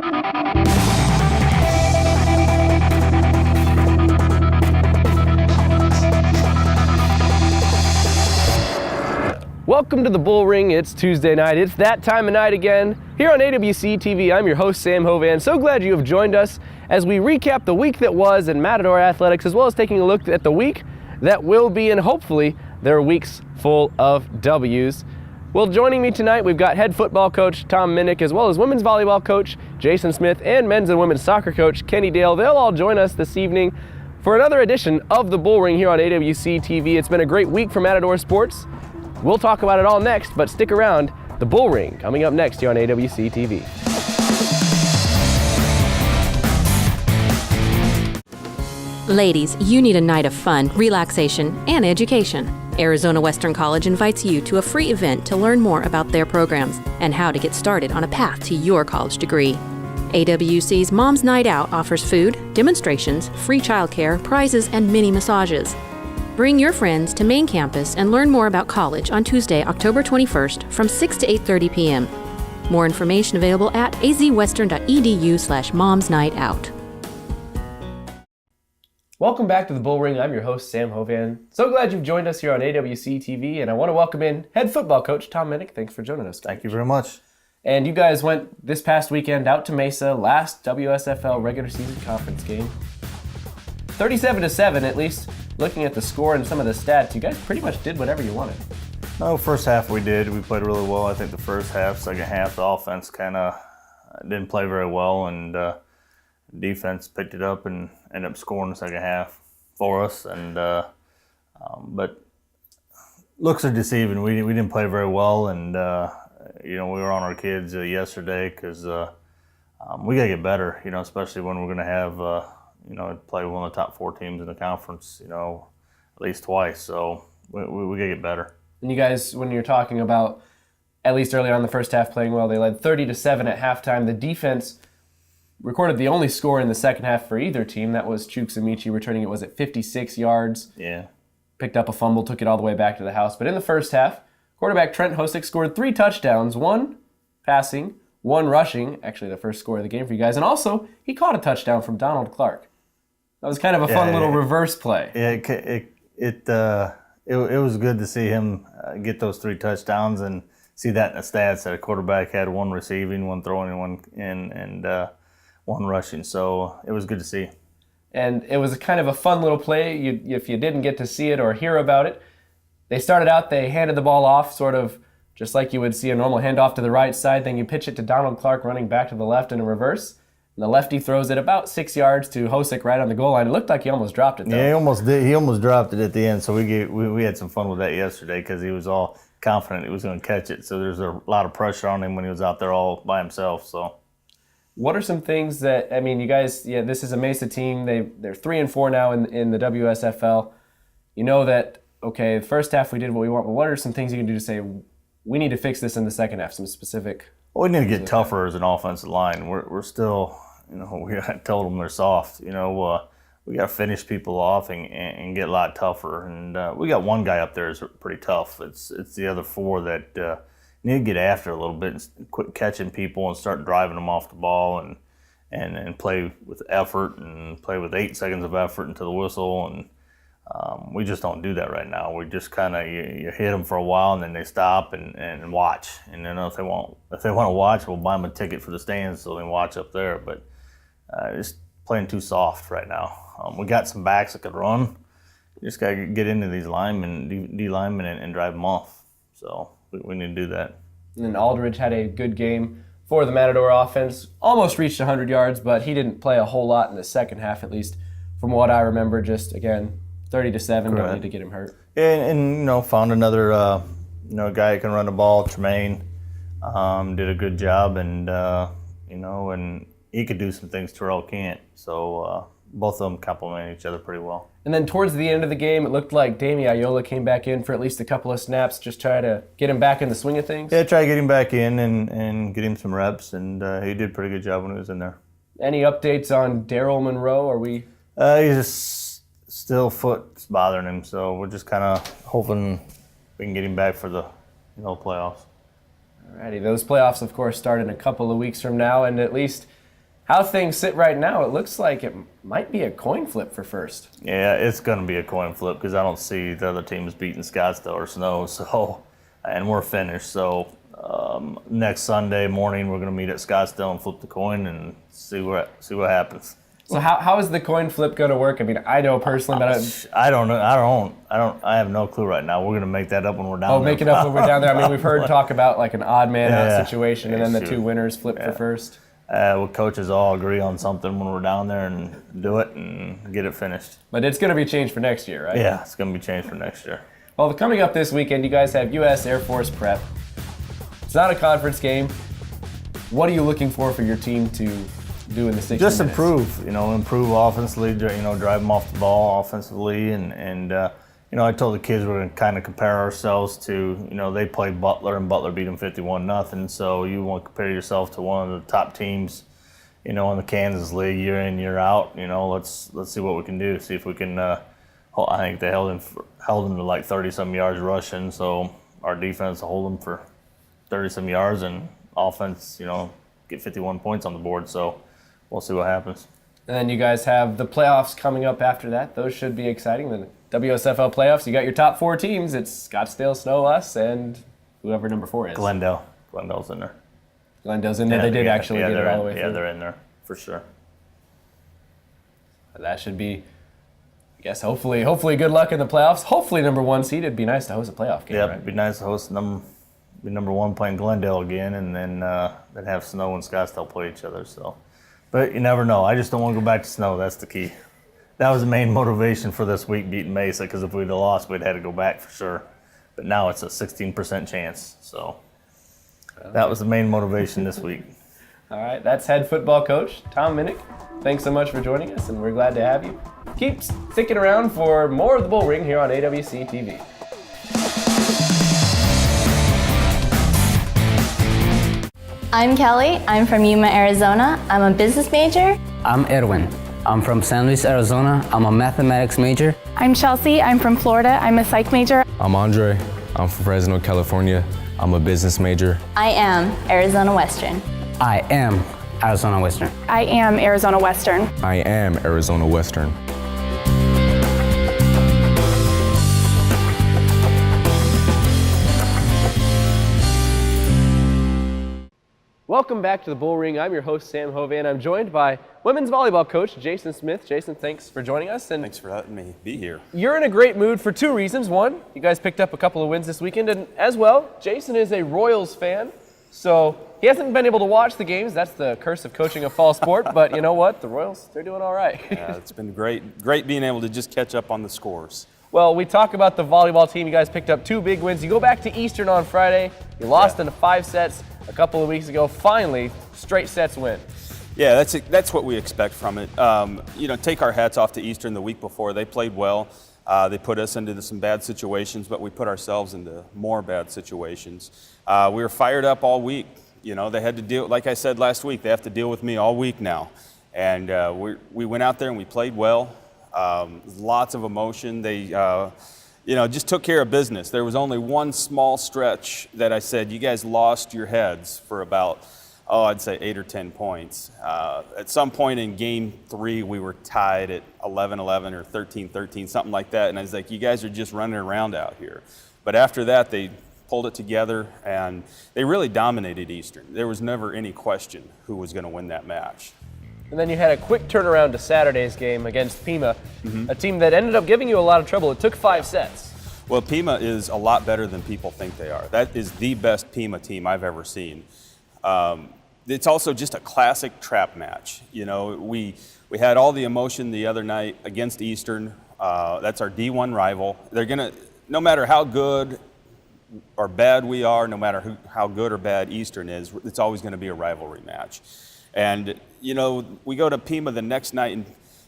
Welcome to the Bullring. It's Tuesday night. It's that time of night again. Here on AWC TV, I'm your host, Sam Hovan. So glad you have joined us as we recap the week that was in Matador Athletics, as well as taking a look at the week that will be, and hopefully there are weeks full of W's. Well, joining me tonight, we've got head football coach Tom Minnick, as well as women's volleyball coach Jason Smith, and men's and women's soccer coach Kenny Dale. They'll all join us this evening for another edition of the Bullring here on AWC TV. It's been a great week for Matador sports. We'll talk about it all next, but stick around. The Bullring coming up next here on AWC TV. Ladies, you need a night of fun, relaxation, and education. Arizona Western College invites you to a free event to learn more about their programs and how to get started on a path to your college degree. AWC's Mom's Night Out offers food, demonstrations, free childcare, prizes, and mini massages. Bring your friends to main campus and learn more about college on Tuesday, October 21st from 6 to 8:30 p.m. More information available at azwestern.edu/momsnightout. Welcome back to the Bullring. I'm your host, Sam Hovan. So glad you've joined us here on AWC TV, and I want to welcome in head football coach Tom Minnick. Thanks for joining us. Thank you very much. And you guys went this past weekend out to Mesa, last WSFL regular season conference game. 37-7, at least. Looking at the score and some of the stats, you guys pretty much did whatever you wanted. No, first half we did. We played really well. I think the first half, second half, the offense kind of didn't play very well, and defense picked it up and ended up scoring the second half for us. And but looks are deceiving. We didn't play very well, and we were on our kids yesterday because we got to get better. Especially when we're going to have. Play one of the top 4 teams in the conference, at least twice. So we got to get better. And you guys, when you're talking about, at least early on in the first half playing well, they led 30-7 at halftime. The defense recorded the only score in the second half for either team. That was Chukwuemichi returning it, was at 56 yards. Yeah. Picked up a fumble, took it all the way back to the house. But in the first half, quarterback Trent Hosick scored 3 touchdowns, 1 passing, 1 rushing, actually the first score of the game for you guys. And also, he caught a touchdown from Donald Clark. That was kind of a fun little reverse play. Yeah, it was good to see him get those 3 touchdowns and see that in the stats that a quarterback had 1 receiving, 1 throwing, and 1 rushing. So it was good to see. And it was kind of a fun little play. If you didn't get to see it or hear about it, they started out, they handed the ball off sort of just like you would see a normal handoff to the right side. Then you pitch it to Donald Clark running back to the left in a reverse. And the lefty throws it about 6 yards to Hosick right on the goal line. It looked like he almost dropped it, though. Yeah, he almost did. He almost dropped it at the end. So we had some fun with that yesterday because he was all confident he was going to catch it. So there's a lot of pressure on him when he was out there all by himself. So, what are some things that you guys? Yeah, this is a Mesa team. They're 3-4 now in the WSFL. You know that okay. The first half we did what we want, but what are some things you can do to say we need to fix this in the second half? Some specific. Well, we need to get tougher as an offensive line. We're still, we told them they're soft. We got to finish people off and get a lot tougher. And we got one guy up there who's pretty tough. It's the other 4 that need to get after a little bit and quit catching people and start driving them off the ball and play with effort and play with 8 seconds of effort until the whistle. And we just don't do that right now. We just kind of you hit them for a while and then they stop and watch. And then if they want to watch, we'll buy them a ticket for the stands so they can watch up there. But it's playing too soft right now. We got some backs that could run. You just got to get into these linemen, D linemen, and drive them off. So we need to do that. And Aldridge had a good game for the Matador offense. Almost reached 100 yards, but he didn't play a whole lot in the second half, at least from what I remember. Just again. 30-7, don't need to get him hurt. And found another guy who can run the ball. Tremaine did a good job, and and he could do some things Terrell can't. So both of them complement each other pretty well. And then towards the end of the game, it looked like Damie Iola came back in for at least a couple of snaps, just try to get him back in the swing of things. Yeah, try to get him back in and get him some reps, and he did a pretty good job when he was in there. Any updates on Daryl Monroe? Are we? He's just still foot's bothering him, so we're just kind of hoping we can get him back for the playoffs. Alrighty, those playoffs, of course, start in a couple of weeks from now, and at least How things sit right now, it looks like it might be a coin flip for first. Yeah, it's going to be a coin flip because I don't see the other teams beating Scottsdale or Snow. So, and we're finished. So next Sunday morning, we're going to meet at Scottsdale and flip the coin and see what happens. So how is the coin flip going to work? I mean, I know personally, but I don't know. I have no clue right now. We're going to make that up when we're down there. Oh, make it up when we're down there. I mean, we've heard talk about like an odd man out situation, and then the shoot. two winners flip for first. Well, coaches all agree on something when we're down there and do it and get it finished. But it's going to be changed for next year, right? Yeah, it's going to be changed for next year. Well, coming up this weekend, you guys have U.S. Air Force prep. It's not a conference game. What are you looking for your team to do in the 60 Just minutes? improve offensively, drive them off the ball offensively. And I told the kids we're going to kind of compare ourselves to, they play Butler and Butler beat them 51-0. So you want to compare yourself to one of the top teams, in the Kansas League year in, year out. Let's see what we can do. See if we can, I think they held them to like 30-some yards rushing. So our defense will hold them for 30-some yards and offense, get 51 points on the board. So we'll see what happens. And then you guys have the playoffs coming up after that. Those should be exciting. The WSFL playoffs, you got your top 4 teams. It's Scottsdale, Snow, us, and whoever number 4 is. Glendale. Glendale's in there. Glendale's in there. They did actually get it all the way through. Yeah, they're in there for sure. That should be, I guess, hopefully good luck in the playoffs. Hopefully number 1 seed. It'd be nice to host a playoff game, Yeah, right? it'd be nice to host number 1 playing Glendale again, and then have Snow and Scottsdale play each other. So, but you never know. I just don't want to go back to Snow. That's the key. That was the main motivation for this week beating Mesa, because if we'd have lost, we'd had to go back for sure. But now it's a 16% chance. So that was the main motivation this week. All right, that's head football coach Tom Minnick. Thanks so much for joining us, and we're glad to have you. Keep sticking around for more of the Bullring here on AWC TV. I'm Kelly. I'm from Yuma, Arizona. I'm a business major. I'm Edwin. I'm from San Luis, Arizona. I'm a mathematics major. I'm Chelsea. I'm from Florida. I'm a psych major. I'm Andre. I'm from Fresno, California. I'm a business major. I am Arizona Western. I am Arizona Western. I am Arizona Western. I am Arizona Western. Welcome back to the Bullring. I'm your host, Sam Hovan. I'm joined by women's volleyball coach Jason Smith. Jason, thanks for joining us. And thanks for letting me be here. You're in a great mood for 2 reasons. One, you guys picked up a couple of wins this weekend, and as well, Jason is a Royals fan, so he hasn't been able to watch the games. That's the curse of coaching a fall sport, but you know what? The Royals, they're doing all right. Yeah, it's been great being able to just catch up on the scores. Well, we talk about the volleyball team. You guys picked up 2 big wins. You go back to Eastern on Friday. You lost in 5 sets a couple of weeks ago. Finally, straight sets win. Yeah, that's what we expect from it. Take our hats off to Eastern the week before. They played well. They put us into some bad situations, but we put ourselves into more bad situations. We were fired up all week. They had to deal, like I said last week, they have to deal with me all week now. And we went out there and we played well. Lots of emotion. They just took care of business. There was only one small stretch that I said, you guys lost your heads for about, I'd say 8 or 10 points. At some point in game 3, we were tied at 11-11 or 13-13, something like that. And I was like, you guys are just running around out here. But after that, they pulled it together and they really dominated Eastern. There was never any question who was going to win that match. And then you had a quick turnaround to Saturday's game against Pima, a team that ended up giving you a lot of trouble. It took 5 sets. Well, Pima is a lot better than people think they are. That is the best Pima team I've ever seen. It's also just a classic trap match. We had all the emotion the other night against Eastern. That's our D1 rival. They're gonna, no matter how good or bad we are, no matter how good or bad Eastern is, it's always going to be a rivalry match. And, we go to Pima the next night, and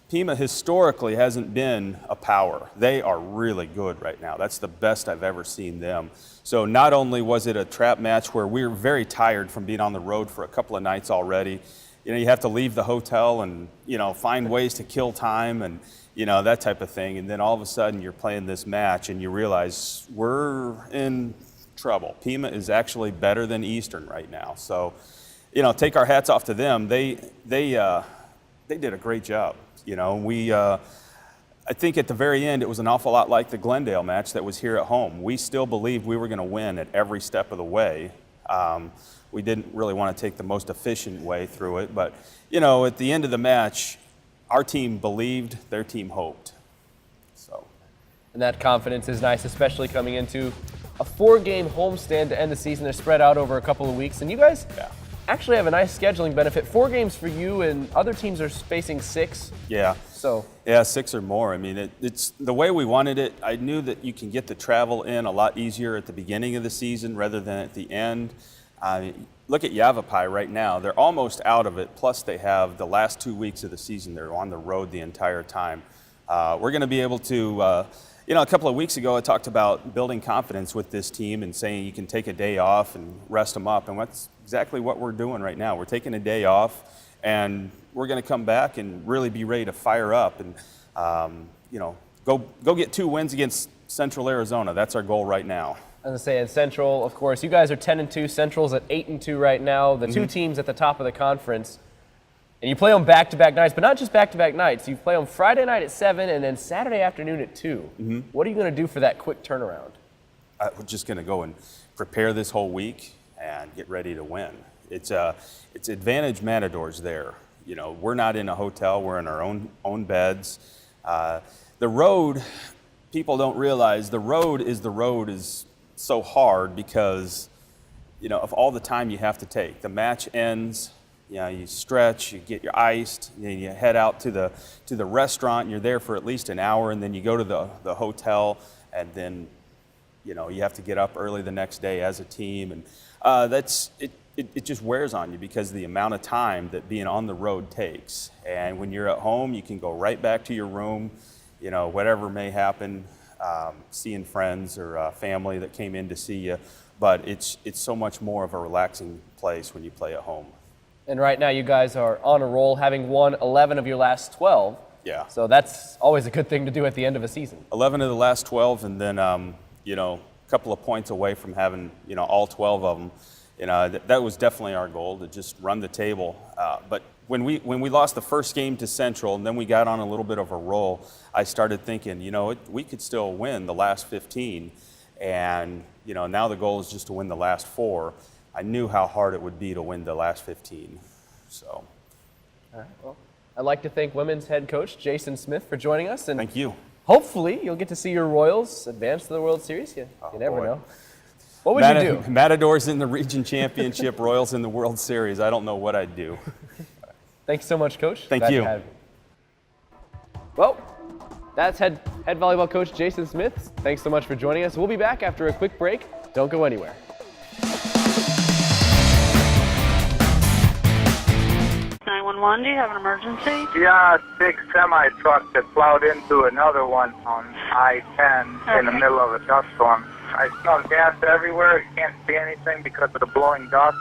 Pima historically hasn't been a power. They are really good right now. That's the best I've ever seen them. So not only was it a trap match where we were very tired from being on the road for a couple of nights already, you have to leave the hotel and, find ways to kill time and, that type of thing. And then all of a sudden you're playing this match and you realize we're in trouble. Pima is actually better than Eastern right now. So take our hats off to them. They did a great job. I think at the very end, it was an awful lot like the Glendale match that was here at home. We still believed we were going to win at every step of the way. We didn't really want to take the most efficient way through it, but at the end of the match, our team believed, their team hoped. So, and that confidence is nice, especially coming into a 4-game homestand to end the season. They're spread out over a couple of weeks, and you guys actually have a nice scheduling benefit. 4 games for you, and other teams are facing 6. Yeah. So. Yeah, 6 or more. I mean, it's the way we wanted it. I knew that you can get the travel in a lot easier at the beginning of the season rather than at the end. Look at Yavapai right now. They're almost out of it, plus they have the last 2 weeks of the season. They're on the road the entire time. We're going to be able to, a couple of weeks ago I talked about building confidence with this team and saying you can take a day off and rest them up, and that's exactly what we're doing right now. We're taking a day off, and we're going to come back and really be ready to fire up and, go get 2 wins against Central Arizona. That's our goal right now. I was going to say, in Central, of course, you guys are 10-2. Central's at 8-2 right now. The 2 teams at the top of the conference. And you play on back-to-back nights, but not just back-to-back nights. You play on Friday night at 7 and then Saturday afternoon at 2. What are you going to do for that quick turnaround? We're just going to go and prepare this whole week and get ready to win. It's advantage Matadors there. We're not in a hotel. We're in our own beds. The road, people don't realize the road is so hard because, of all the time you have to take. The match ends, you stretch, you get your iced, you head out to the restaurant, and you're there for at least an hour, and then you go to the hotel, and then, you have to get up early the next day as a team, and it just wears on you because of the amount of time that being on the road takes. And when you're at home, you can go right back to your room, whatever may happen. Seeing friends or family that came in to see you, but it's so much more of a relaxing place when you play at home. And right now you guys are on a roll, having won 11 of your last 12. Yeah. So that's always a good thing to do at the end of a season. 11 of the last 12, and then a couple of points away from having all 12 of them. That was definitely our goal, to just run the table. But when we lost the first game to Central and then we got on a little bit of a roll, I started thinking, we could still win the last 15. And, now the goal is just to win the last 4. I knew how hard it would be to win the last 15. So. All right. Well, I'd like to thank women's head coach Jason Smith for joining us. And thank you. Hopefully you'll get to see your Royals advance to the World Series. You never know. What would you do? Matadors in the region championship, Royals in the World Series. I don't know what I'd do. Thanks so much, Coach. Thank you. Well, that's head volleyball coach Jason Smith. Thanks so much for joining us. We'll be back after a quick break. Don't go anywhere. 911, do you have an emergency? Yeah, a big semi truck that plowed into another one on I-10 in the middle of a dust storm. I smell gas everywhere. I can't see anything because of the blowing dust.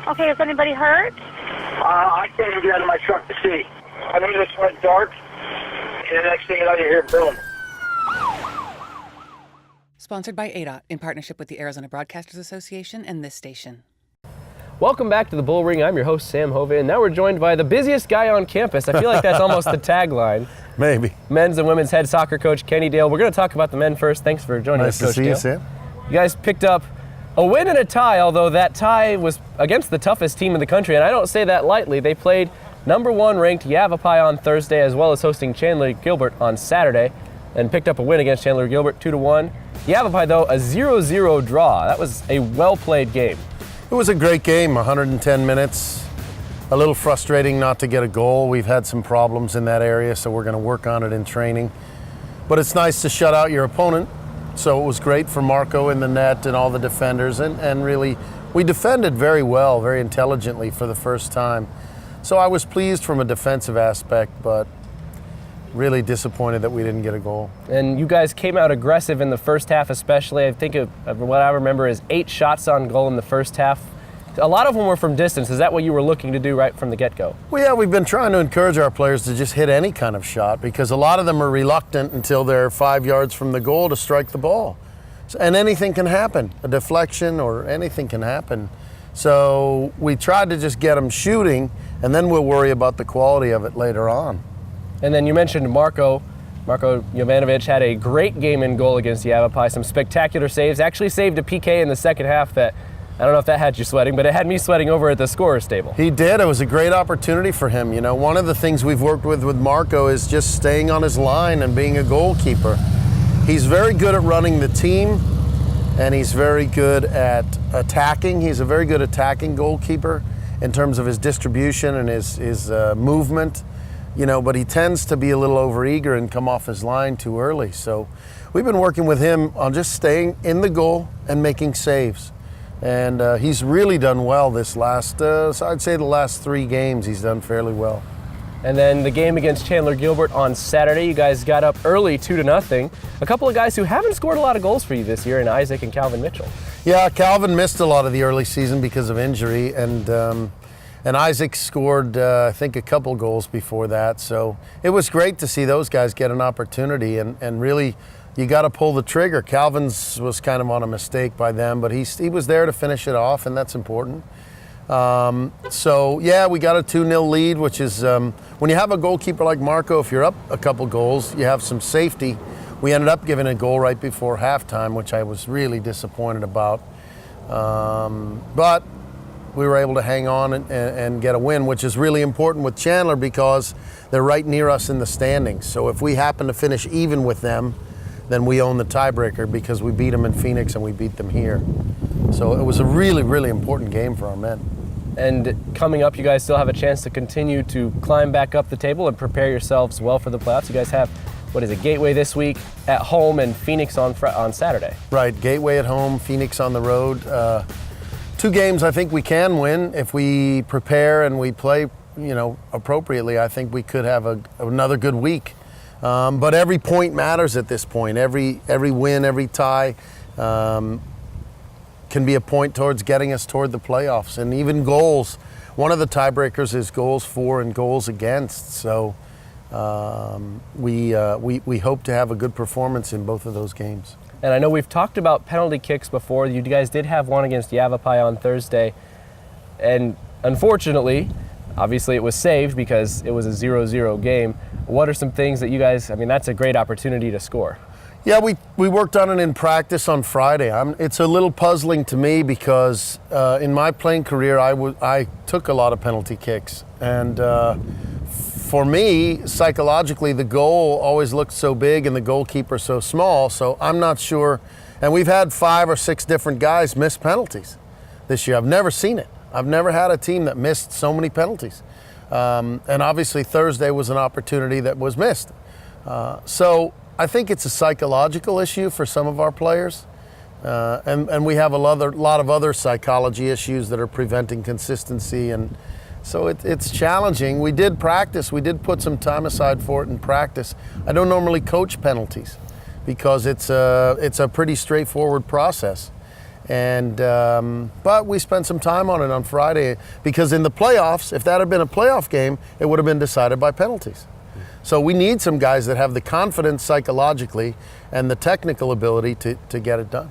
Okay, is anybody hurt? I can't even get out of my truck to see. I mean, it went dark, and the next thing you know, you hear boom. Sponsored by ADOT in partnership with the Arizona Broadcasters Association and this station. Welcome back to the Bullring. I'm your host, Sam Hove, and now we're joined by the busiest guy on campus. I feel like that's almost the tagline. Maybe. Men's and women's head soccer coach Kenny Dale. We're going to talk about the men first. Thanks for joining us, Coach Dale. Nice to see you, Sam. You guys picked up a win and a tie, although that tie was against the toughest team in the country, and I don't say that lightly. They played number 1 ranked Yavapai on Thursday, as well as hosting Chandler Gilbert on Saturday, and picked up a win against Chandler Gilbert 2-1. Yavapai, though, a 0-0 draw. That was a well-played game. It was a great game, 110 minutes. A little frustrating not to get a goal. We've had some problems in that area, so we're going to work on it in training. But it's nice to shut out your opponent. So it was great for Marco in the net and all the defenders. And really, we defended very well, very intelligently for the first time. So I was pleased from a defensive aspect, but really disappointed that we didn't get a goal. And you guys came out aggressive in the first half especially. I think of what I remember is 8 shots on goal in the first half. A lot of them were from distance. Is that what you were looking to do right from the get-go? Well, yeah, we've been trying to encourage our players to just hit any kind of shot because a lot of them are reluctant until they're 5 yards from the goal to strike the ball. And anything can happen, a deflection or anything can happen. So we tried to just get them shooting, and then we'll worry about the quality of it later on. And then you mentioned Marko Jovanovic had a great game in goal against Yavapai, some spectacular saves, actually saved a PK in the second half that, I don't know if that had you sweating, but it had me sweating over at the scorer's table. He did. It was a great opportunity for him. You know, one of the things we've worked with Marko is just staying on his line and being a goalkeeper. He's very good at running the team, and he's very good at attacking. He's a very good attacking goalkeeper in terms of his distribution and his movement. You know, but he tends to be a little overeager and come off his line too early. So we've been working with him on just staying in the goal and making saves. And he's really done well this last, so I'd say the last 3 games he's done fairly well. And then the game against Chandler Gilbert on Saturday, you guys got up early 2-0. A couple of guys who haven't scored a lot of goals for you this year in Isaac and Calvin Mitchell. Yeah, Calvin missed a lot of the early season because of injury, and Isaac scored, I think, a couple goals before that. So it was great to see those guys get an opportunity, and really, you got to pull the trigger. Calvin's was kind of on a mistake by them, but he was there to finish it off, and that's important. So yeah, we got a 2-0 lead, which is, when you have a goalkeeper like Marko, if you're up a couple goals, you have some safety. We ended up giving a goal right before halftime, which I was really disappointed about. But we were able to hang on and get a win, which is really important with Chandler because they're right near us in the standings. So if we happen to finish even with them, then we own the tiebreaker because we beat them in Phoenix and we beat them here. So it was a really, really important game for our men. And coming up, you guys still have a chance to continue to climb back up the table and prepare yourselves well for the playoffs. You guys have, Gateway this week at home and Phoenix on Saturday. Right, Gateway at home, Phoenix on the road. 2 games I think we can win if we prepare and we play, appropriately. I think we could have another good week. But every point matters at this point. Every win, every tie can be a point towards getting us toward the playoffs. And even goals. One of the tiebreakers is goals for and goals against. So we hope to have a good performance in both of those games. And I know we've talked about penalty kicks before. You guys did have one against Yavapai on Thursday. And unfortunately, obviously it was saved because it was a 0-0 game. What are some things that you guys, that's a great opportunity to score. Yeah, we worked on it in practice on Friday. It's a little puzzling to me because in my playing career, I took a lot of penalty kicks. And for me, psychologically, the goal always looked so big and the goalkeeper so small, so I'm not sure. And we've had 5 or 6 different guys miss penalties this year. I've never seen it. I've never had a team that missed so many penalties. And obviously Thursday was an opportunity that was missed. So I think it's a psychological issue for some of our players. And we have a lot of other psychology issues that are preventing consistency, and so it's challenging. We did practice. We did put some time aside for it in practice. I don't normally coach penalties because it's a pretty straightforward process. And but we spent some time on it on Friday because in the playoffs, if that had been a playoff game, it would have been decided by penalties. So we need some guys that have the confidence psychologically and the technical ability to get it done.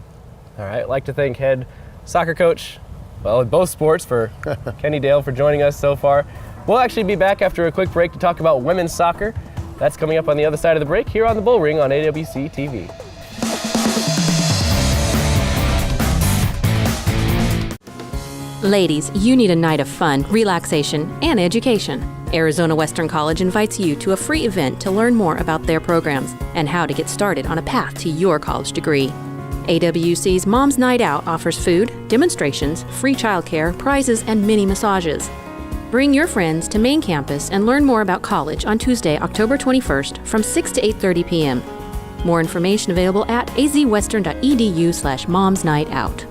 All right, I'd like to thank head soccer coach, in both sports, for Kenny Dale for joining us so far. We'll actually be back after a quick break to talk about women's soccer. That's coming up on the other side of the break here on the Bullring on AWC TV. Ladies, you need a night of fun, relaxation, and education. Arizona Western College invites you to a free event to learn more about their programs and how to get started on a path to your college degree. AWC's Mom's Night Out offers food, demonstrations, free childcare, prizes, and mini massages. Bring your friends to main campus and learn more about college on Tuesday, October 21st from 6 to 8:30 p.m. More information available at azwestern.edu/momsnightout.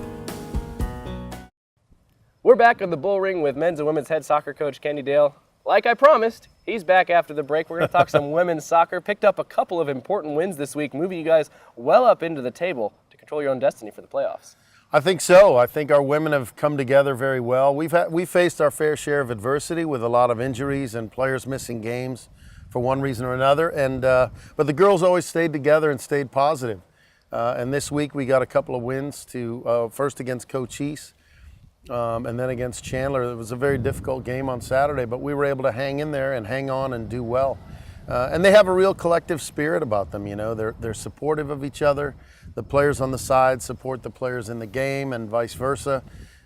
We're back on the Bullring with men's and women's head soccer coach Kenny Dale. Like I promised, he's back after the break. We're going to talk some women's soccer. Picked up a couple of important wins this week, moving you guys well up into the table to control your own destiny for the playoffs. I think so. I think our women have come together very well. We faced our fair share of adversity with a lot of injuries and players missing games for one reason or another. And but the girls always stayed together and stayed positive. And this week we got a couple of wins first against Cochise and then against Chandler. It was a very difficult game on Saturday, but we were able to hang in there and hang on and do well. And they have a real collective spirit about them. They're supportive of each other. The players on the side support the players in the game and vice versa.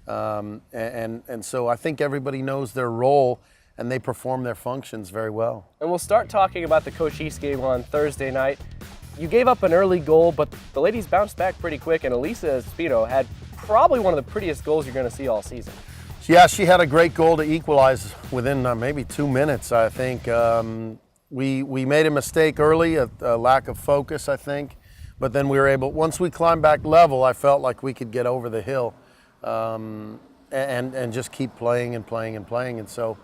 And so I think everybody knows their role and they perform their functions very well. And we'll start talking about the Cochise game on Thursday night. You gave up an early goal, but the ladies bounced back pretty quick, and Elisa Espino had probably one of the prettiest goals you're going to see all season. Yeah, she had a great goal to equalize within maybe 2 minutes, I think. We made a mistake early, a lack of focus, I think. But then we were able, once we climbed back level, I felt like we could get over the hill and just keep playing and playing and playing. And so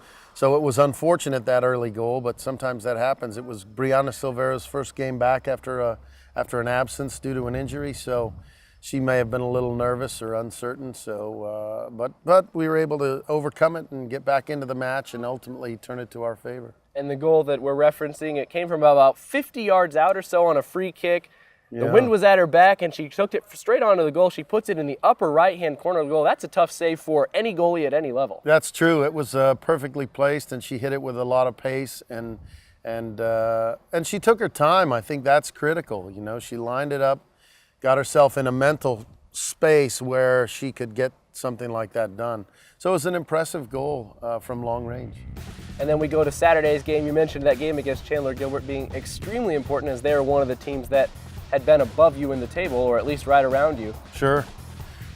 it was unfortunate, that early goal, but sometimes that happens. It was Brianna Silvera's first game back after an absence due to an injury, so she may have been a little nervous or uncertain. So, but we were able to overcome it and get back into the match and ultimately turn it to our favor. And the goal that we're referencing, it came from about 50 yards out or so on a free kick. The wind was at her back, and she took it straight onto the goal. She puts it in the upper right-hand corner of the goal. That's a tough save for any goalie at any level. That's true. It was perfectly placed, and she hit it with a lot of pace, and she took her time. I think that's critical. She lined it up, got herself in a mental space where she could get something like that done. So it was an impressive goal from long range. And then we go to Saturday's game. You mentioned that game against Chandler Gilbert being extremely important, as they're one of the teams that had been above you in the table, or at least right around you. Sure.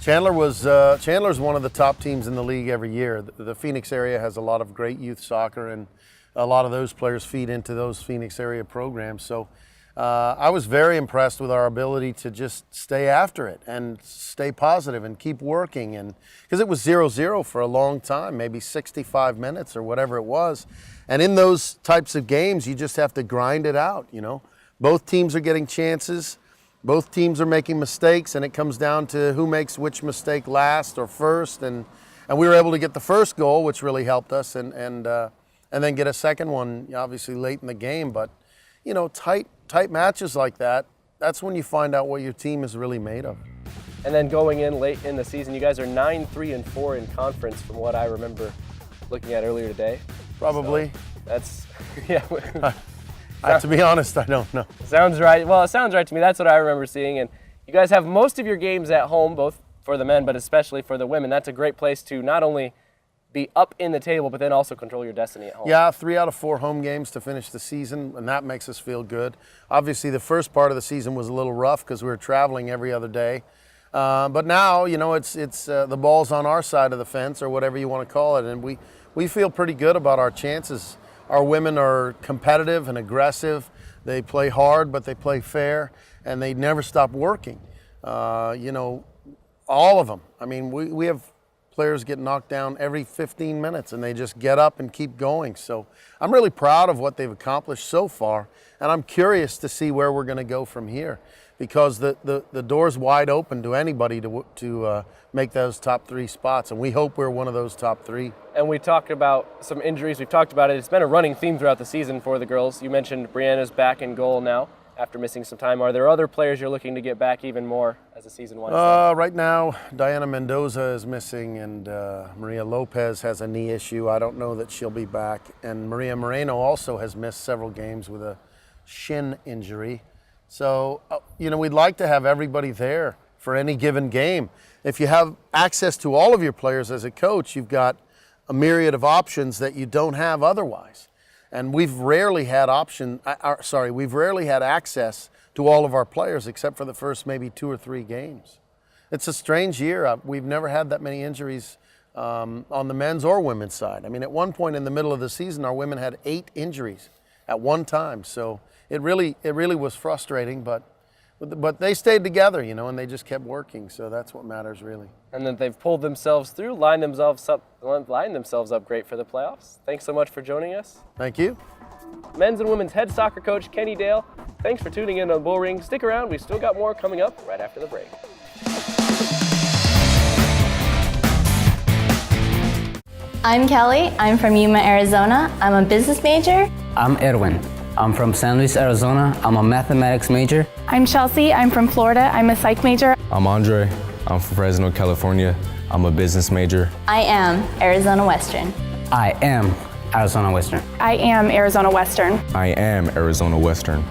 Chandler's one of the top teams in the league every year. The Phoenix area has a lot of great youth soccer, and a lot of those players feed into those Phoenix area programs. So I was very impressed with our ability to just stay after it and stay positive and keep working. And because it was 0-0 for a long time, maybe 65 minutes or whatever it was. And in those types of games, you just have to grind it out, Both teams are getting chances. Both teams are making mistakes, and it comes down to who makes which mistake last or first. And we were able to get the first goal, which really helped us, and then get a second one, obviously late in the game. But tight matches like that, that's when you find out what your team is really made of. And then going in late in the season, you guys are 9-3-4 in conference, from what I remember looking at earlier today. Probably. So that's yeah. To be honest, I don't know. Sounds right. Well, it sounds right to me. That's what I remember seeing. And you guys have most of your games at home, both for the men, but especially for the women. That's a great place to not only be up in the table, but then also control your destiny at home. Yeah, 3 out of 4 home games to finish the season, and that makes us feel good. Obviously, the first part of the season was a little rough because we were traveling every other day. But now, it's the ball's on our side of the fence, or whatever you want to call it, and we feel pretty good about our chances. Our women are competitive and aggressive. They play hard, but they play fair, and they never stop working. All of them. I mean, we have players get knocked down every 15 minutes, and they just get up and keep going. So I'm really proud of what they've accomplished so far, and I'm curious to see where we're going to go from here, because the door's wide open to anybody to make those top 3 spots, and we hope we're one of those top 3. And we talked about some injuries. We've talked about it. It's been a running theme throughout the season for the girls. You mentioned Brianna's back in goal now after missing some time. Are there other players you're looking to get back even more as the season winds down? Right now, Diana Mendoza is missing, and Maria Lopez has a knee issue. I don't know that she'll be back. And Maria Moreno also has missed several games with a shin injury. So, we'd like to have everybody there for any given game. If you have access to all of your players as a coach, you've got a myriad of options that you don't have otherwise. And we've rarely had access to all of our players except for the first maybe 2 or 3 games. It's a strange year. We've never had that many injuries on the men's or women's side. I mean, at one point in the middle of the season, our women had 8 injuries at one time. So it really was frustrating, but they stayed together, and they just kept working. So that's what matters, really. And then they've pulled themselves through, lined themselves up great for the playoffs. Thanks so much for joining us. Thank you. Men's and women's head soccer coach Kenny Dale, thanks for tuning in on Bullring. Stick around, we've still got more coming up right after the break. I'm Kelly. I'm from Yuma, Arizona. I'm a business major. I'm Edwin. I'm from San Luis, Arizona. I'm a mathematics major. I'm Chelsea. I'm from Florida. I'm a psych major. I'm Andre. I'm from Fresno, California. I'm a business major. I am Arizona Western. I am Arizona Western. I am Arizona Western. I am Arizona Western.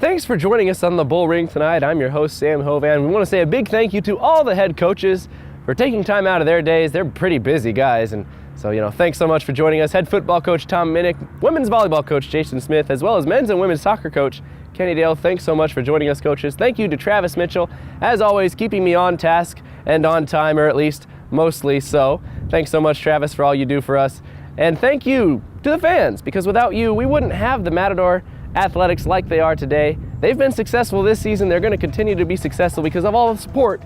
Thanks for joining us on the Bullring tonight. I'm your host, Sam Hovan. We want to say a big thank you to all the head coaches for taking time out of their days. They're pretty busy guys, and so, thanks so much for joining us. Head football coach Tom Minnick, women's volleyball coach Jason Smith, as well as men's and women's soccer coach Kenny Dale. Thanks so much for joining us, coaches. Thank you to Travis Mitchell, as always, keeping me on task and on time, or at least mostly so. Thanks so much, Travis, for all you do for us. And thank you to the fans, because without you, we wouldn't have the Matador Athletics like they are today. They've been successful this season. They're going to continue to be successful because of all the support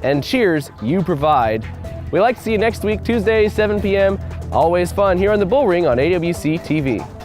and cheers you provide. We'd like to see you next week, Tuesday, 7 p.m. Always fun here on the Bullring on AWC TV.